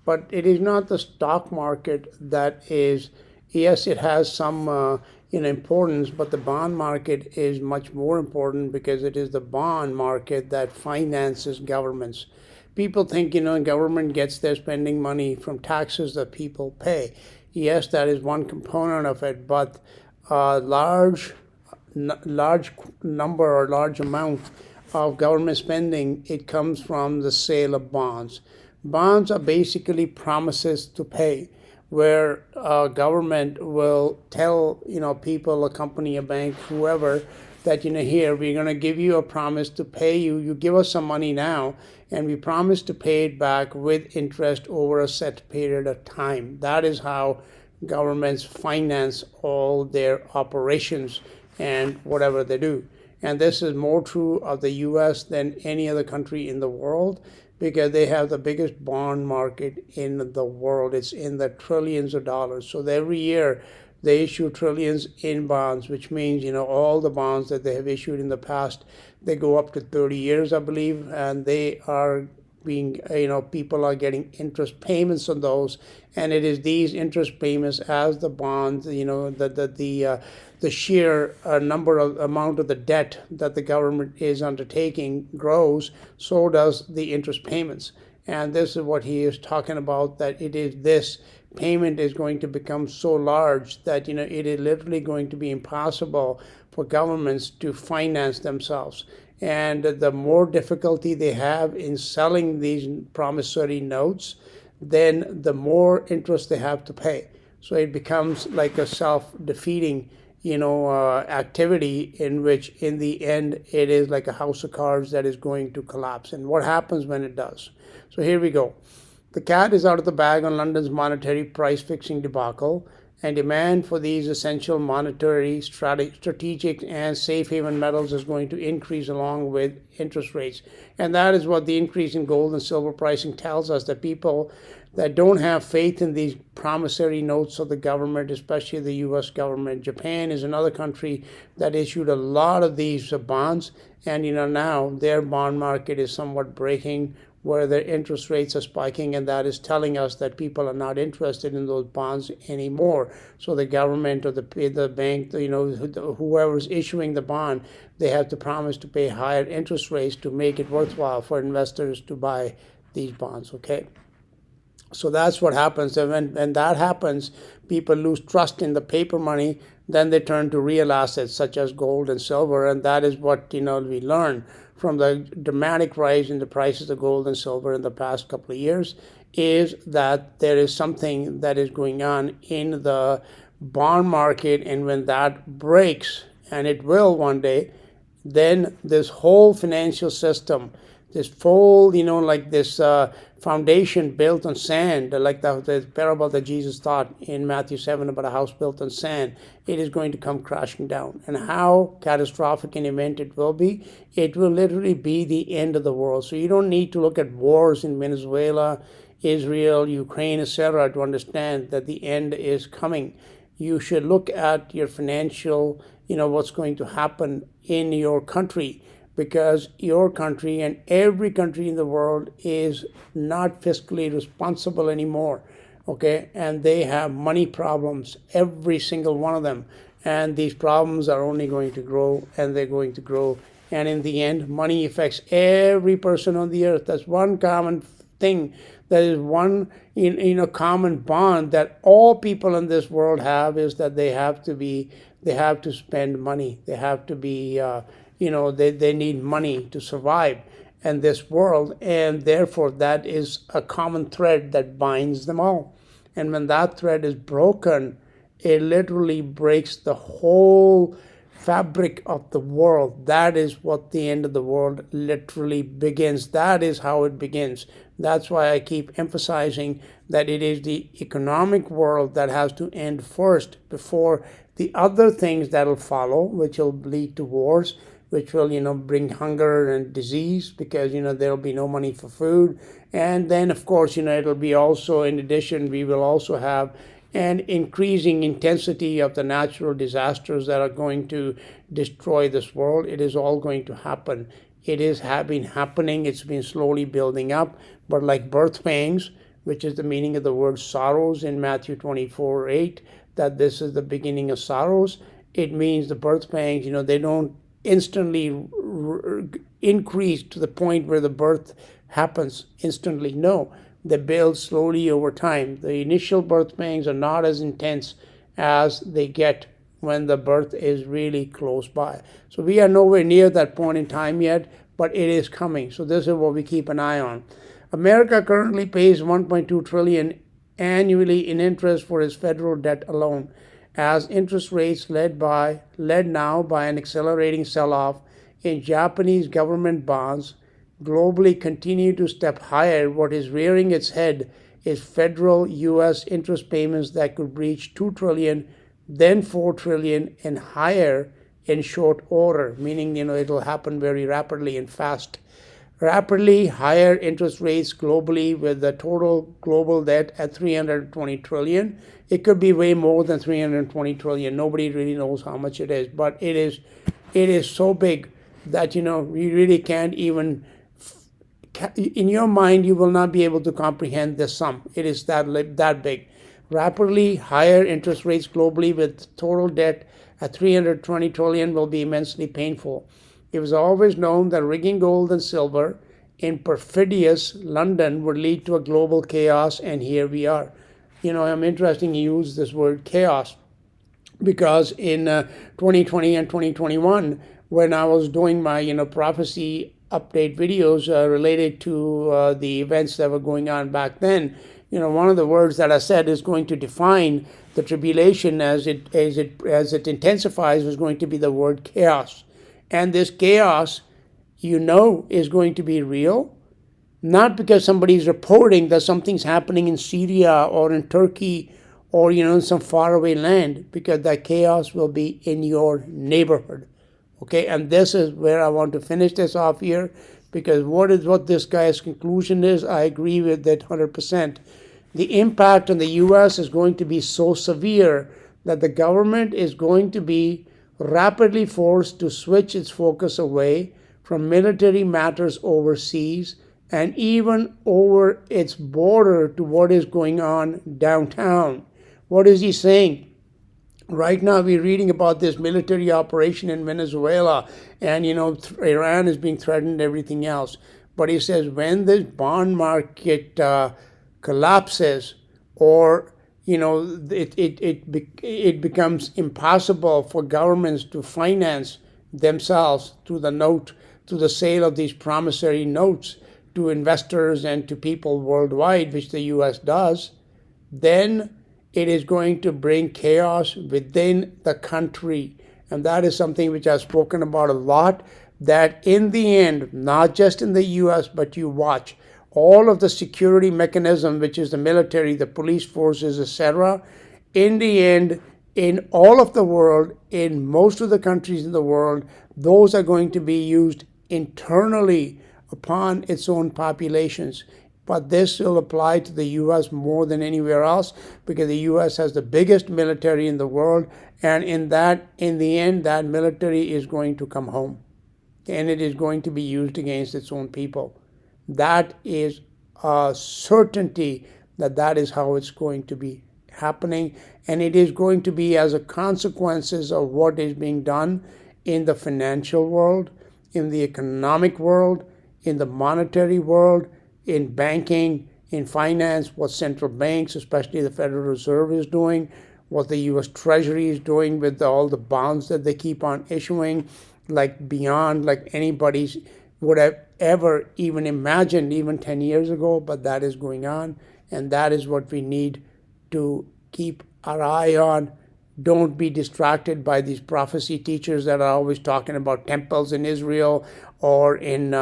But it is not the stock market that is, yes, it has some importance, but the bond market is much more important, because it is the bond market that finances governments. People think, government gets their spending money from taxes that people pay. Yes, that is one component of it, but a large number or large amount of government spending, it comes from the sale of bonds. Bonds are basically promises to pay, where government will tell people, a company, a bank, whoever, that here we're going to give you a promise to pay you. You give us some money now, and we promise to pay it back with interest over a set period of time. That is how governments finance all their operations and whatever they do. And this is more true of the US than any other country in the world, because they have the biggest bond market in the world. It's in the trillions of dollars. So every year they issue trillions in bonds, which means, all the bonds that they have issued in the past, they go up to 30 years, I believe, and they are being, people are getting interest payments on those, and it is these interest payments as the bonds, the sheer number of amount of the debt that the government is undertaking grows, so does the interest payments. And this is what he is talking about, that it is this payment is going to become so large that it is literally going to be impossible for governments to finance themselves. And the more difficulty they have in selling these promissory notes, then the more interest they have to pay. So it becomes like a self-defeating, activity, in which in the end it is like a house of cards that is going to collapse. And what happens when it does? So here we go. The cat is out of the bag on London's monetary price fixing debacle, and demand for these essential monetary, strategic, and safe haven metals is going to increase along with interest rates. And that is what the increase in gold and silver pricing tells us, that people that don't have faith in these promissory notes of the government, especially the US government. Japan is another country that issued a lot of these bonds, and now their bond market is somewhat breaking where their interest rates are spiking, and that is telling us that people are not interested in those bonds anymore. So the government or the bank, whoever's issuing the bond, they have to promise to pay higher interest rates to make it worthwhile for investors to buy these bonds. Okay. So that's what happens. And when that happens, people lose trust in the paper money. Then they turn to real assets such as gold and silver, and that is what we learn from the dramatic rise in the prices of gold and silver in the past couple of years, is that there is something that is going on in the bond market, and when that breaks, and it will one day, then this whole financial system, this full, like this foundation built on sand, like the parable that Jesus taught in Matthew 7 about a house built on sand, it is going to come crashing down. And how catastrophic an event it will be, it will literally be the end of the world. So you don't need to look at wars in Venezuela, Israel, Ukraine, etc. to understand that the end is coming. You should look at your financial, what's going to happen in your country, because your country and every country in the world is not fiscally responsible anymore, okay? And they have money problems, every single one of them. And these problems are only going to grow, and they're going to grow. And in the end, money affects every person on the earth. That's one common thing. That is one common bond that all people in this world have, is that they have to spend money. They have to be they need money to survive in this world, and therefore that is a common thread that binds them all. And when that thread is broken, it literally breaks the whole fabric of the world. That is what the end of the world literally begins. That is how it begins. That's why I keep emphasizing that it is the economic world that has to end first before the other things that will follow, which will lead to wars, which will, bring hunger and disease, because, there'll be no money for food. And then, of course, it'll be also, in addition, we will also have an increasing intensity of the natural disasters that are going to destroy this world. It is all going to happen. It is been happening. It's been slowly building up. But like birth pangs, which is the meaning of the word sorrows in Matthew 24:8, that this is the beginning of sorrows. It means the birth pangs, they don't instantly increase to the point where the birth happens instantly. No, they build slowly over time. The initial birth pangs are not as intense as they get when the birth is really close by. So we are nowhere near that point in time yet, but it is coming. So this is what we keep an eye on. America currently pays $1.2 trillion annually in interest for its federal debt alone, as interest rates led now by an accelerating sell-off in Japanese government bonds globally continue to step higher. What is rearing its head is federal U.S. interest payments that could reach $2 trillion, then $4 trillion, and higher in short order, meaning, it'll happen very rapidly and fast. Rapidly higher interest rates globally, with the total global debt at $320 trillion. It could be way more than $320 trillion. Nobody really knows how much it is, but it is so big that, you really can't even, in your mind, you will not be able to comprehend this sum. It is that big. Rapidly higher interest rates globally with total debt at $320 trillion will be immensely painful. It was always known that rigging gold and silver in perfidious London would lead to a global chaos, and here we are. I'm interested you use this word chaos, because in 2020 and 2021, when I was doing my, prophecy update videos related to the events that were going on back then, one of the words that I said is going to define the tribulation as it intensifies was going to be the word chaos. And this chaos, is going to be real, not because somebody's reporting that something's happening in Syria or in Turkey or, in some faraway land, because that chaos will be in your neighborhood. Okay, and this is where I want to finish this off here, because what this guy's conclusion is, I agree with that 100%. The impact on the U.S. is going to be so severe that the government is going to be rapidly forced to switch its focus away from military matters overseas and even over its border to what is going on downtown. What is he saying? Right now, we're reading about this military operation in Venezuela, and Iran is being threatened, everything else. But he says when this bond market collapses, or it becomes impossible for governments to finance themselves through the sale of these promissory notes to investors and to people worldwide, which the U.S. does, then it is going to bring chaos within the country. And that is something which I've spoken about a lot, that in the end, not just in the US, but you watch all of the security mechanism, which is the military, the police forces, etc., in the end, in all of the world, in most of the countries in the world, those are going to be used internally upon its own populations. But this will apply to the U.S. more than anywhere else, because the U.S. has the biggest military in the world, and in the end, that military is going to come home, and it is going to be used against its own people. That is a certainty that is how it's going to be happening, and it is going to be as a consequences of what is being done in the financial world, in the economic world, in the monetary world, in banking, in finance, what central banks, especially the Federal Reserve, is doing, what the U.S. Treasury is doing with all the bonds that they keep on issuing, beyond anybody's would have ever even imagined even 10 years ago, but that is going on, and that is what we need to keep our eye on. Don't be distracted by these prophecy teachers that are always talking about temples in Israel, or in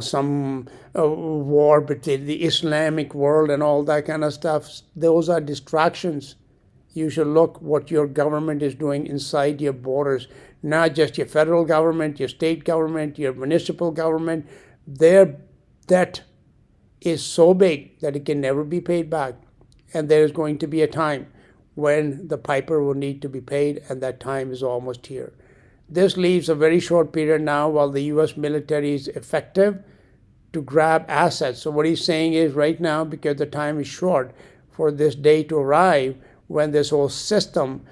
some war between the Islamic world and all that kind of stuff. Those are distractions. You should look what your government is doing inside your borders, not just your federal government, your state government, your municipal government. Their debt is so big that it can never be paid back, and there is going to be a time when the piper will need to be paid, and that time is almost here. This leaves a very short period now while the U.S. military is effective to grab assets. So what he's saying is right now, because the time is short for this day to arrive, when this whole system,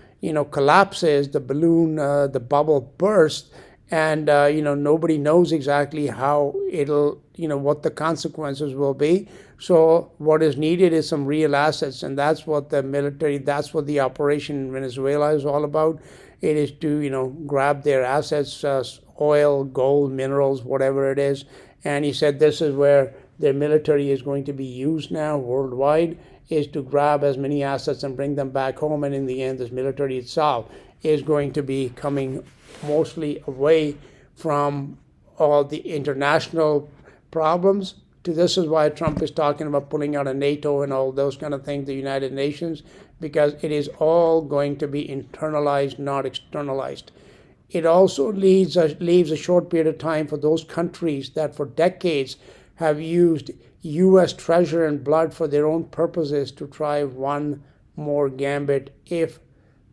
collapses, the balloon, the bubble bursts, and nobody knows exactly how it'll, what the consequences will be. So what is needed is some real assets, and that's what that's what the operation in Venezuela is all about. It is to, grab their assets, oil, gold, minerals, whatever it is. And he said this is where their military is going to be used now worldwide, is to grab as many assets and bring them back home. And in the end, this military itself is going to be coming mostly away from all the international problems. This is why Trump is talking about pulling out of NATO and all those kind of things, the United Nations, because it is all going to be internalized, not externalized. It also leaves a short period of time for those countries that for decades have used U.S. treasure and blood for their own purposes to try one more gambit if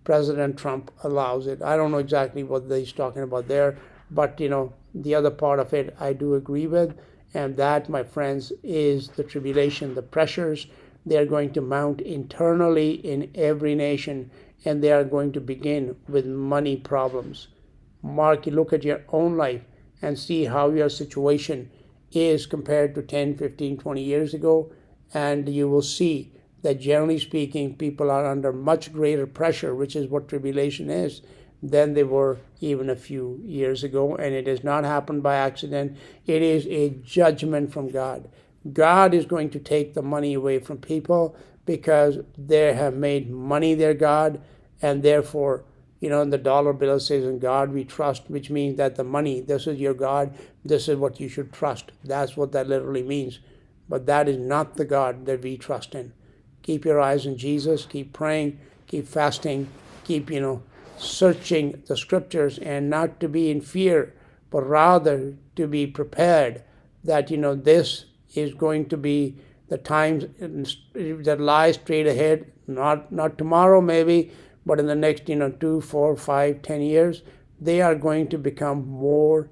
President Trump allows it. I don't know exactly what he's talking about there, but the other part of it I do agree with. And that, my friends, is the tribulation, the pressures. They are going to mount internally in every nation, and they are going to begin with money problems. Mark, you look at your own life and see how your situation is compared to 10, 15, 20 years ago, and you will see that generally speaking, people are under much greater pressure, which is what tribulation is, than they were even a few years ago. And it has not happened by accident. It is a judgment from God. God is going to take the money away from people because they have made money their God, and therefore, in the dollar bill says, "In God we trust," which means that the money, this is your God, this is what you should trust. That's what that literally means. But that is not the God that we trust in. Keep your eyes on Jesus, keep praying, keep fasting, keep, searching the scriptures, and not to be in fear, but rather to be prepared that, this is going to be the times that lie straight ahead, not tomorrow maybe, but in the next, 2, 4, 5, 10 years, they are going to become more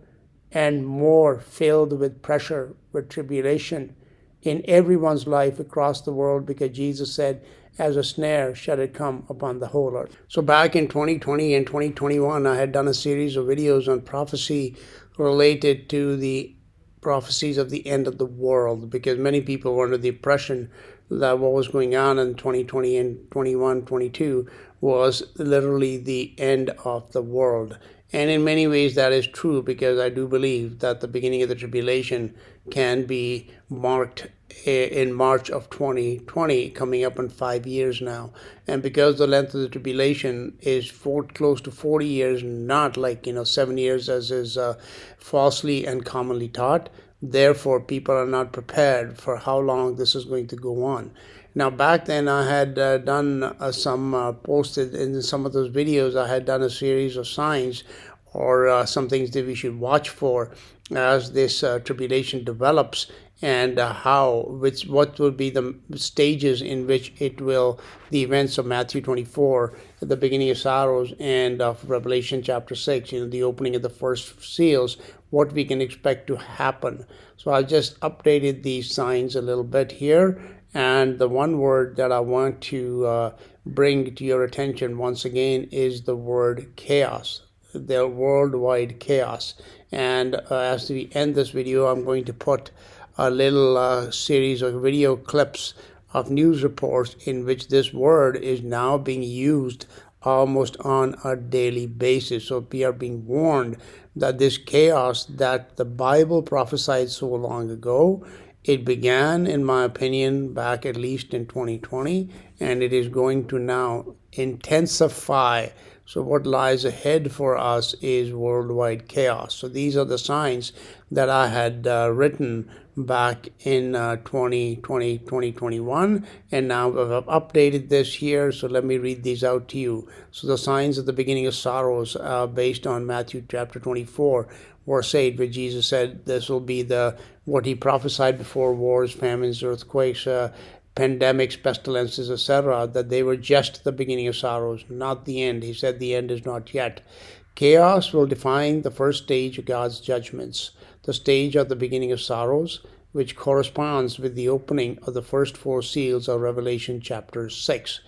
and more filled with pressure, with tribulation in everyone's life across the world, because Jesus said, as a snare shall it come upon the whole earth. So back in 2020 and 2021, I had done a series of videos on prophecy related to the prophecies of the end of the world, because many people were under the impression that what was going on in 2020 and 21, 22 was literally the end of the world. And in many ways that is true, because I do believe that the beginning of the tribulation can be marked in March of 2020, coming up in 5 years now. And because the length of the tribulation is close to 40 years, not like 7 years as is falsely and commonly taught, therefore people are not prepared for how long this is going to go on. Now back then I had done posted in some of those videos, I had done a series of signs or some things that we should watch for as this tribulation develops, and what will be the stages in which the events of Matthew 24, at the beginning of sorrows, and of Revelation chapter 6, the opening of the first seals, what we can expect to happen. So I just updated these signs a little bit here, and the one word that I want to bring to your attention once again is the word chaos, the worldwide chaos. And as we end this video, I'm going to put a little series of video clips of news reports in which this word is now being used almost on a daily basis. So we are being warned that this chaos that the Bible prophesied so long ago, it began, in my opinion, back at least in 2020, and it is going to now intensify. So what lies ahead for us is worldwide chaos. So these are the signs that I had written back in 2020, 2021, and now I've updated this here. So let me read these out to you. So the signs at the beginning of sorrows, based on Matthew chapter 24, verse 8, where Jesus said this will be what he prophesied before: wars, famines, earthquakes, pandemics, pestilences, etc., that they were just the beginning of sorrows, not the end. He said the end is not yet. Chaos will define the first stage of God's judgments, the stage of the beginning of sorrows, which corresponds with the opening of the first 4 seals of Revelation chapter 6.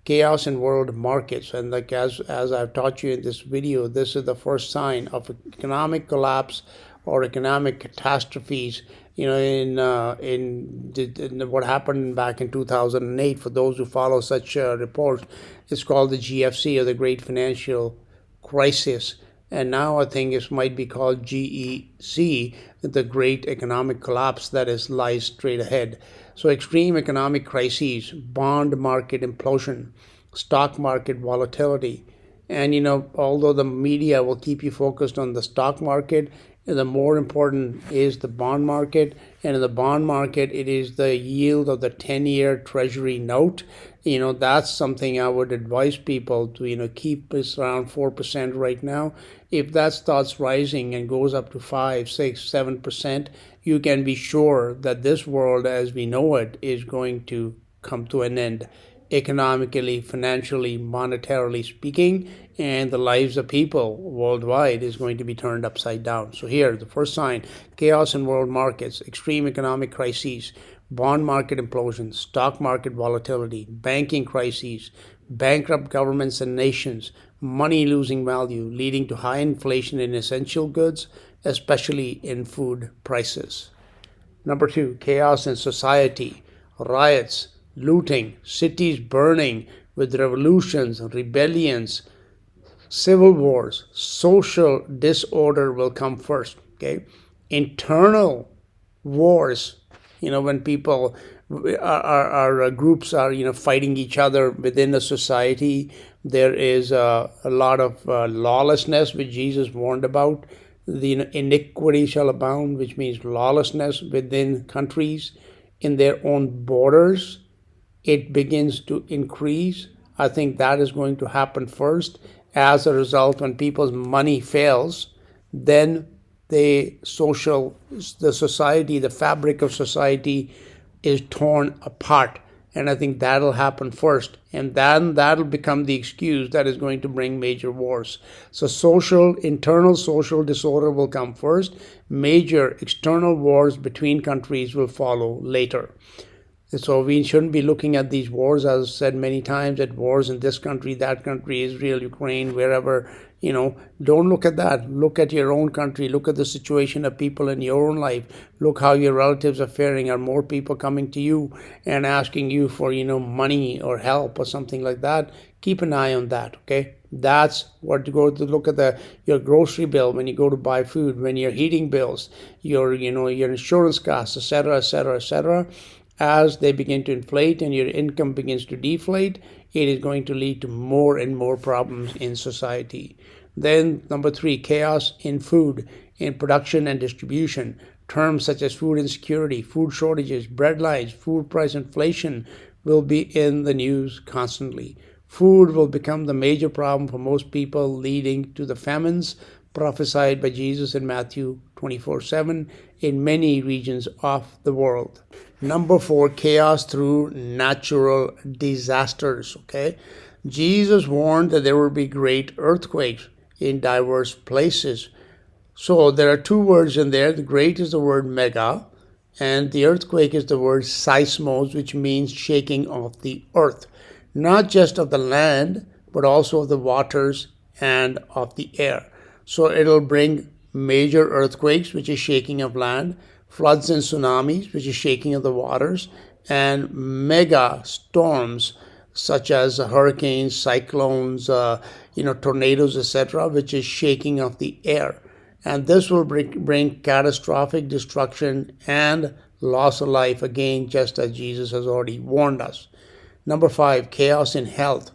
Chaos in world markets, and like as I've taught you in this video, this is the first sign of economic collapse or economic catastrophes. In what happened back in 2008, for those who follow such reports, it's called the GFC, or the Great Financial Crisis. And now I think it might be called GEC, the Great Economic Collapse that lies straight ahead. So extreme economic crises, bond market implosion, stock market volatility. And although the media will keep you focused on the stock market, the more important is the bond market. And in the bond market, it is the yield of the 10-year treasury note. That's something I would advise people to, keep this around 4% right now. If that starts rising and goes up to 5, 6, 7%, you can be sure that this world as we know it is going to come to an end, economically, financially, monetarily speaking, and the lives of people worldwide is going to be turned upside down. So here, the first sign: chaos in world markets, extreme economic crises, bond market implosion, stock market volatility, banking crises, bankrupt governments and nations, money losing value, leading to high inflation in essential goods, especially in food prices. Number 2, chaos in society, riots, looting, cities burning with revolutions, rebellions, civil wars. Social disorder will come first. Okay, internal wars, when people our groups are fighting each other within the society. There is a lot of lawlessness, which Jesus warned about. The iniquity shall abound, which means lawlessness within countries, in their own borders. It begins to increase. I think that is going to happen first. As a result, when people's money fails, then the society, the fabric of society is torn apart. And I think that'll happen first. And then that'll become the excuse that is going to bring major wars. So internal social disorder will come first. Major external wars between countries will follow later. So we shouldn't be looking at these wars, as I've said many times, at wars in this country, that country, Israel, Ukraine, wherever. Don't look at that. Look at your own country. Look at the situation of people in your own life. Look how your relatives are faring. Are more people coming to you and asking you for, money or help or something like that? Keep an eye on that, okay? That's what you go to look at your grocery bill when you go to buy food, when your heating bills, your insurance costs, etc., etc., etc. As they begin to inflate and your income begins to deflate, it is going to lead to more and more problems in society. Then number 3, chaos in food, in production and distribution. Terms such as food insecurity, food shortages, bread lines, food price inflation will be in the news constantly. Food will become the major problem for most people, leading to the famines prophesied by Jesus in Matthew 24:7 in many regions of the world. Number 4, chaos through natural disasters, okay? Jesus warned that there will be great earthquakes in diverse places. So there are 2 words in there. The great is the word mega, and the earthquake is the word seismos, which means shaking of the earth. Not just of the land, but also of the waters and of the air. So it'll bring major earthquakes, which is shaking of land, floods and tsunamis, which is shaking of the waters, and mega storms such as hurricanes, cyclones, tornadoes, etc., which is shaking of the air. And this will bring catastrophic destruction and loss of life, again, just as Jesus has already warned us. Number 5, chaos in health.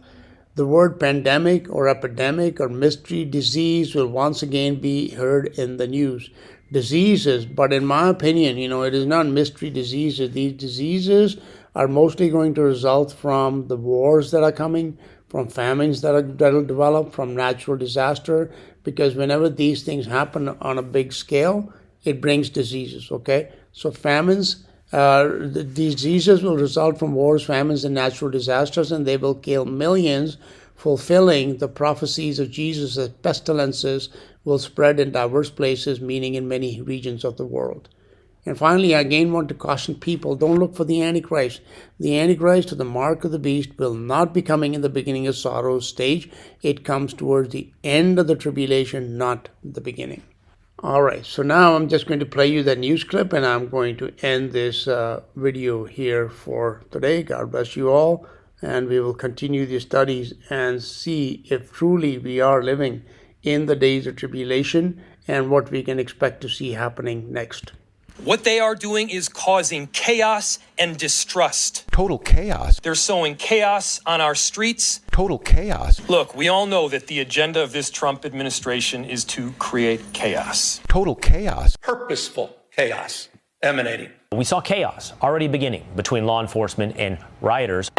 The word pandemic or epidemic or mystery disease will once again be heard in the news. Diseases, but in my opinion, it is not mystery diseases. These diseases are mostly going to result from the wars that are coming, from famines that'll develop, from natural disaster, because whenever these things happen on a big scale, it brings diseases, okay? So famines, the diseases will result from wars, famines, and natural disasters, and they will kill millions, fulfilling the prophecies of Jesus that pestilences will spread in diverse places, meaning in many regions of the world. And finally, I again want to caution people, don't look for the Antichrist. The Antichrist, or the mark of the beast, will not be coming in the beginning of sorrow's stage. It comes towards the end of the tribulation, not the beginning. All right, so now I'm just going to play you that news clip, and I'm going to end this video here for today. God bless you all, and we will continue the studies and see if truly we are living in the days of tribulation and what we can expect to see happening next. What they are doing is causing chaos and distrust. Total chaos. They're sowing chaos on our streets. Total chaos. Look, we all know that the agenda of this Trump administration is to create chaos. Total chaos. Purposeful chaos emanating. We saw chaos already beginning between law enforcement and rioters.